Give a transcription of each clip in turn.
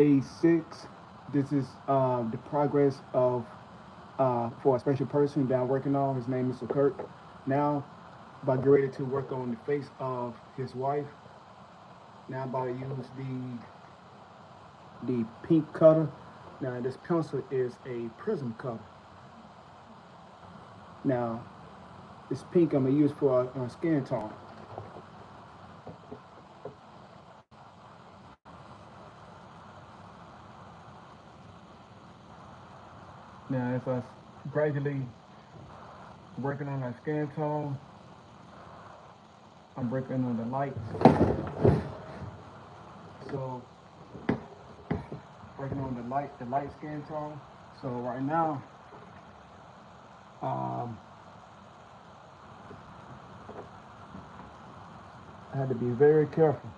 Day 6. This is the progress of for a special person that I'm working on. His name is Kirk. Now, about to get ready to work on the face of his wife. Now, I'm about to use the pink cutter. Now, this pencil is a prism cutter. Now, this pink I'm gonna use for a skin tone. Now, if I gradually working on that skin tone, I'm working on the lights. So, working on the light skin tone. So right now, um, I had to be very careful.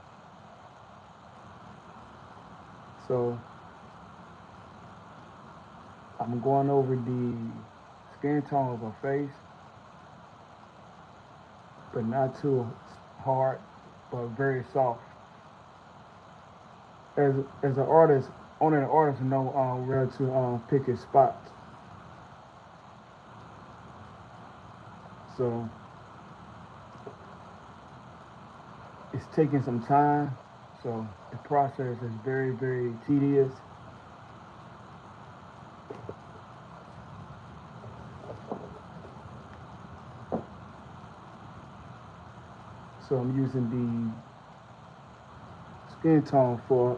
So I'm going over the skin tone of her face, but not too hard, but very soft. As an artist, only an artist know where to pick his spots. So it's taking some time. So the process is very tedious. So I'm using the skin tone for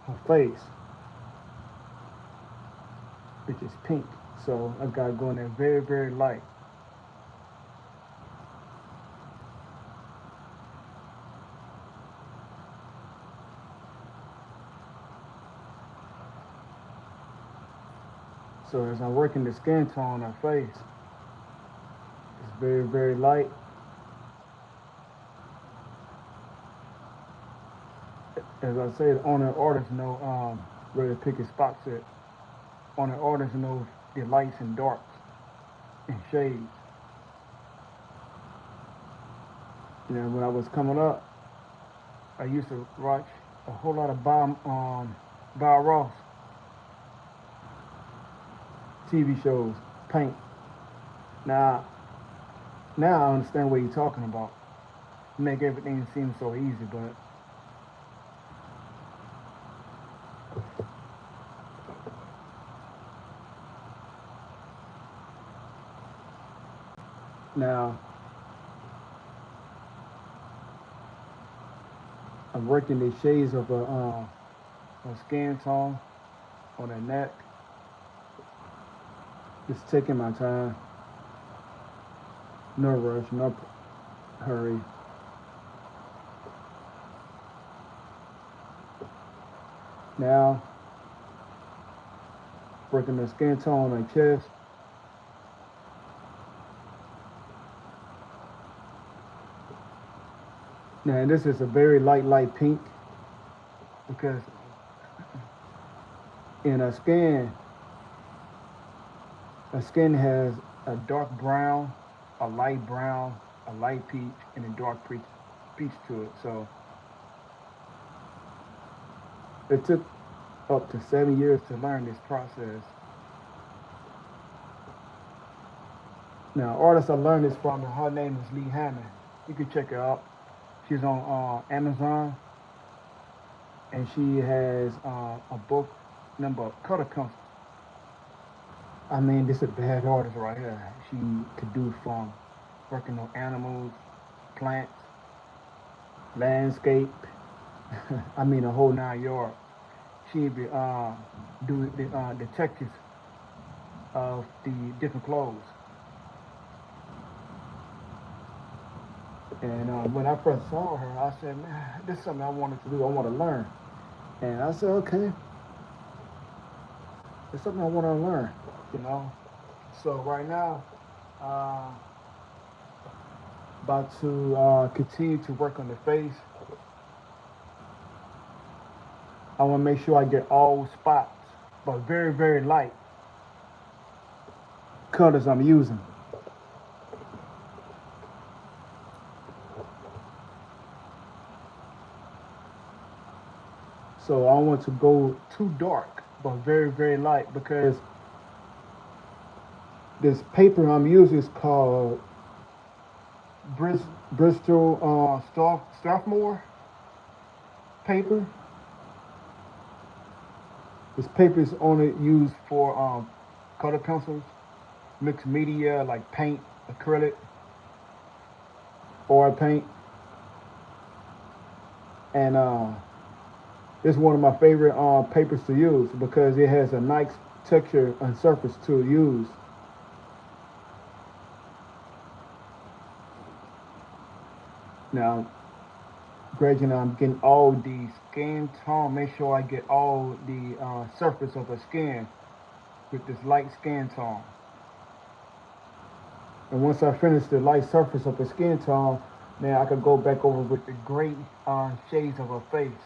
her face, which is pink. So I got going there very light. So as I'm working the skin tone on her face, it's very light. As I said, only artists know where to pick his spots at. Only artists know the lights and darks and shades. You know, when I was coming up, I used to watch a whole lot of Bob Ross TV shows, paint. Now, now I understand what you're talking about. Make everything seem so easy, but now I'm working the shades of a skin tone on the neck. Just taking my time. No rush, no hurry. Now, working the skin tone on my chest. Now, this is a very light pink because in a skin has a dark brown, a light peach, and a peach to it. So it took up to 7 years to learn this process. Now, artist I learned this from, her name is Lee Hammond. You can check her out. She's on Amazon, and she has a book number Color Comes. I mean, this is a bad artist right here. She could do from working on animals, plants, landscape. I mean, a whole 9 yard. She'd be do the textures of the different clothes. And when I first saw her, I said, man, this is something I wanted to do. I want to learn. And I said, okay, it's something I want to learn, you know. So right now, uh, about to continue to work on the face. I want to make sure I get all spots, but very light colors I'm using. So I don't want to go too dark, but very, very light because this paper I'm using is called Bristol Strathmore paper. This paper is only used for color pencils, mixed media like paint, acrylic, oil paint, and it's one of my favorite papers to use because it has a nice texture and surface to use. Now, gradually, I'm getting all the skin tone. Make sure I get all the surface of the skin with this light skin tone. And once I finish the light surface of the skin tone, now I could go back over with the gray shades of her face.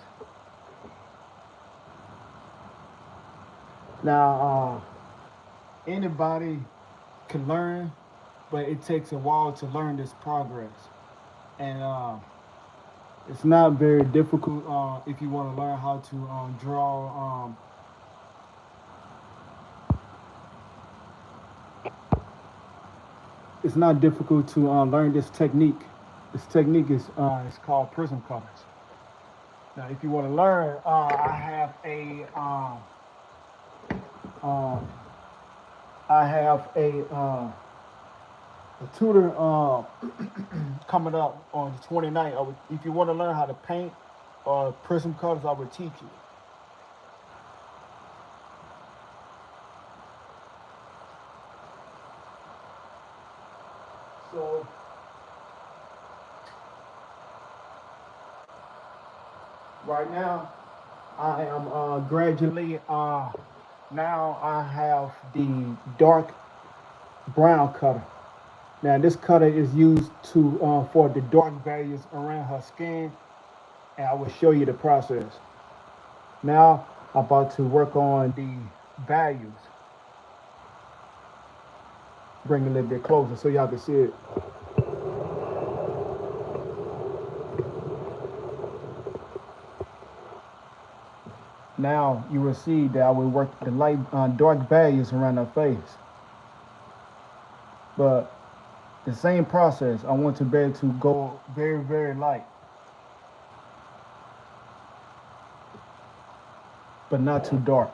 Now, anybody can learn, but it takes a while to learn this progress. And it's not very difficult if you want to learn how to draw. It's not difficult to learn this technique. This technique is called prism colors. Now, if you want to learn, uh, I have a tutor coming up on the 29th. If you want to learn how to paint or prism colors, I would teach you. So right now, I am gradually. Now I have the dark brown color. Now this color is used to for the dark values around her skin, and I will show you the process. Now I'm about to work on the values. Bring it a little bit closer so y'all can see it. Now you will see that I will work the light, dark values around her face. But the same process, I want to be able to go very, very light, but not too dark.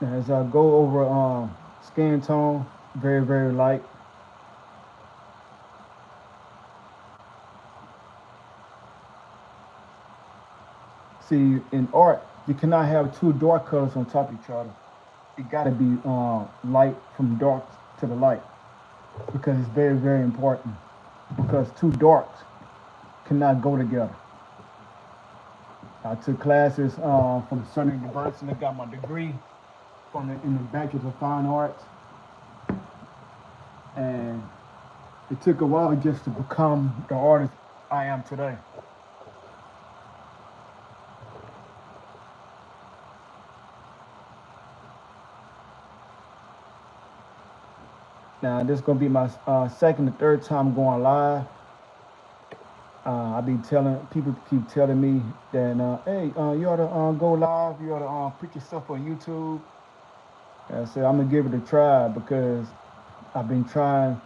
As I go over skin tone, very, very light. See, in art, you cannot have two dark colors on top of each other. It got to be light from dark to the light because it's very, very important. Because two darks cannot go together. I took classes from Southern University. I got my degree in the Bachelor of Fine Arts, and it took a while just to become the artist I am today. Now this is gonna be my second or third time going live. I be telling people keep telling me that hey, you ought to go live. You ought to put your stuff on YouTube. And I said I'm gonna give it a try because I've been trying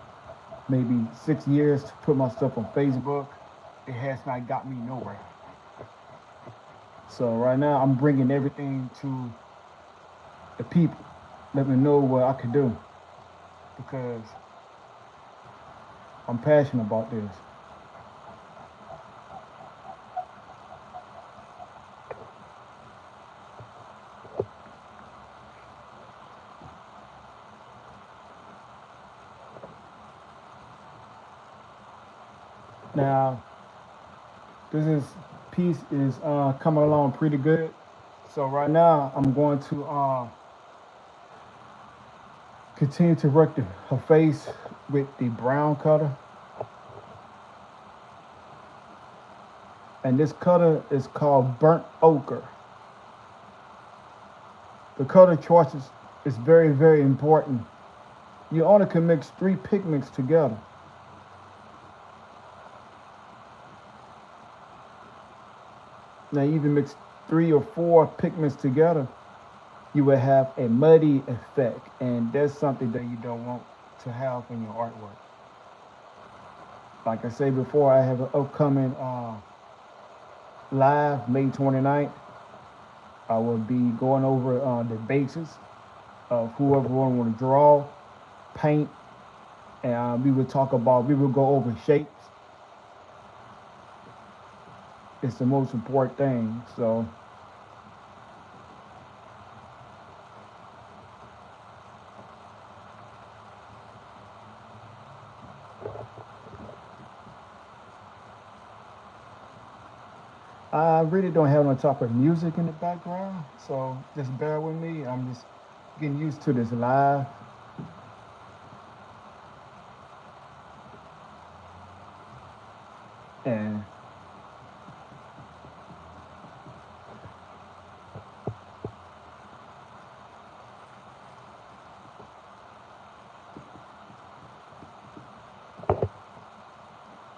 maybe 6 years to put my stuff on Facebook. It has not got me nowhere. So right now I'm bringing everything to the people. Let me know what I can do because I'm passionate about this. Now, piece is coming along pretty good. So right now, I'm going to continue to work her face with the brown color. And this color is called burnt ochre. The color choices is very, very important. You only can mix three pigments together. Now, you even mix three or four pigments together, you will have a muddy effect, and that's something that you don't want to have in your artwork. Like I said before, I have an upcoming live May 29th. I will be going over the basis of whoever want to draw, paint, and we will go over shapes. It's the most important thing. So I really don't have no type of music in the background, so just bear with me. I'm just getting used to this live. And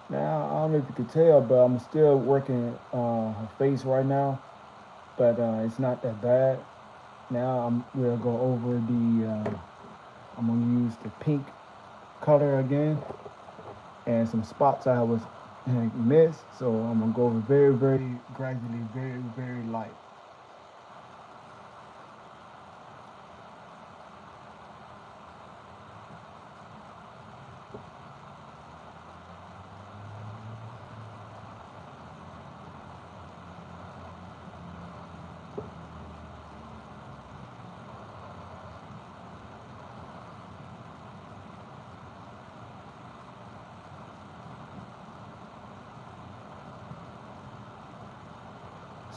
now, I don't know if you can tell, but I'm still working her face right now, but it's not that bad. Now we'll go over I'm gonna use the pink color again and some spots I was missed. So I'm gonna go over very, very gradually, very, very light.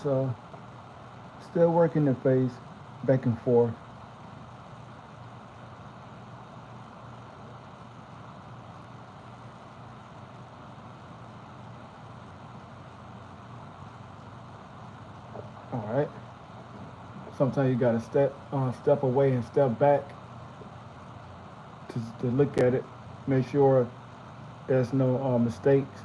So still working the face back and forth. All right. Sometimes you gotta step away and step back to look at it, make sure there's no mistakes.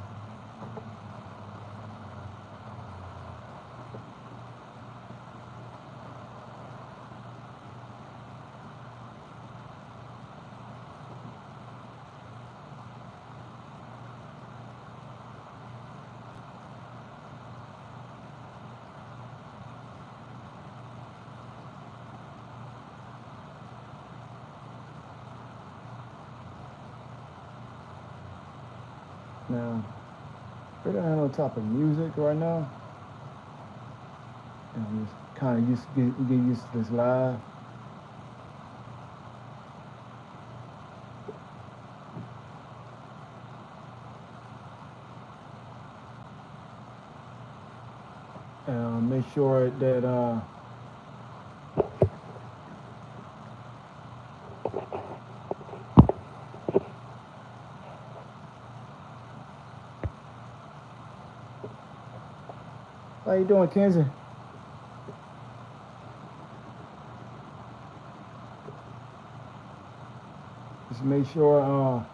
Now, we're down on top of music right now, and I'm just kind of get used to this live. Make sure that how you doing, Kenzie? Just make sure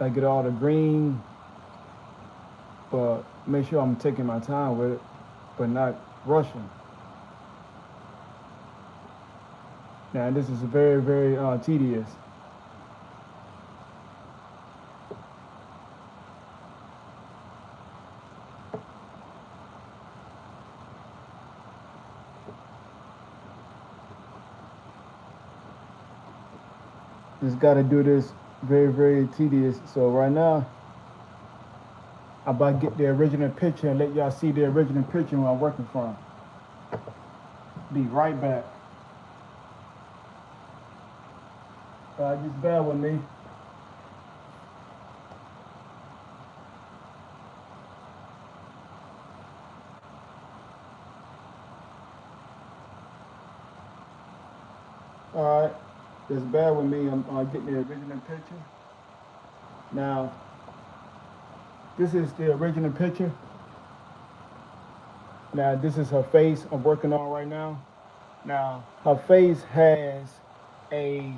I get all the green, but make sure I'm taking my time with it, but not rushing. Now this is very, very tedious. Just got to do this very, very tedious. So right now, I'm about to get the original picture and let y'all see the original picture where I'm working from. Be right back. Just bear with me. All right, just bear with me. I'm getting the original picture. Now, this is the original picture. Now, this is her face I'm working on right now. Now, her face has a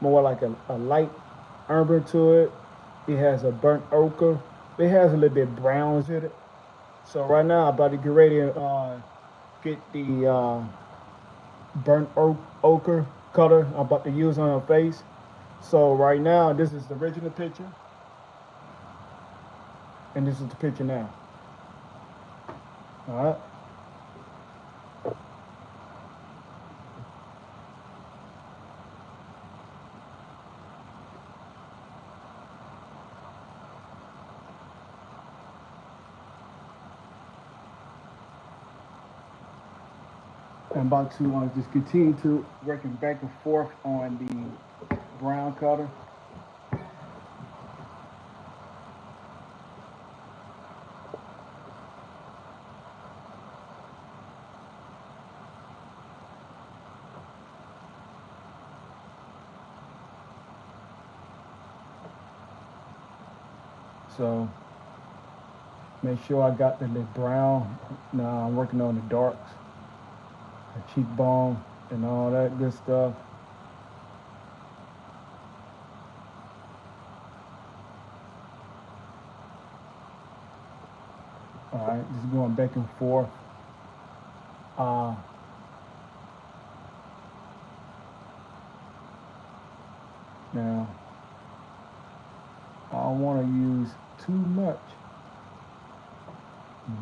more like a light umber to it. It has a burnt ochre. It has a little bit browns in it. So right now, I'm about to get ready to get the burnt ochre color I'm about to use on her face. So right now, this is the original picture, and this is the picture now. All right. I'm about to just continue to working back and forth on the brown color. So make sure I got the brown. Now I'm working on the darks, the cheekbone, and all that good stuff. All right, just going back and forth. Uh, Now I don't want to use too much.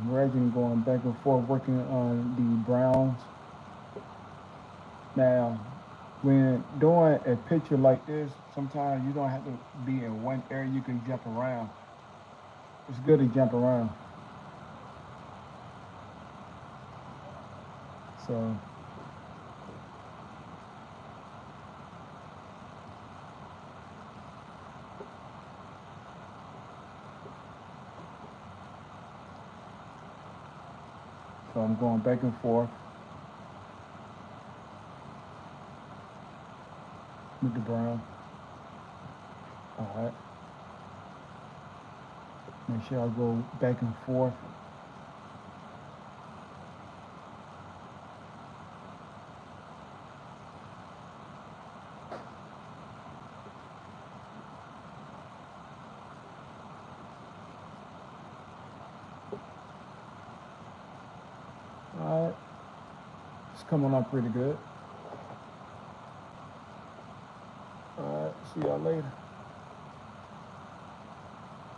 Resin going back and forth, working on the browns. Now, when doing a picture like this, sometimes you don't have to be in one area. You can jump around. It's good to jump around. So, so I'm going back and forth with the brown. All right. Make sure I go back and forth. All right. It's coming up pretty good. All right. See y'all later.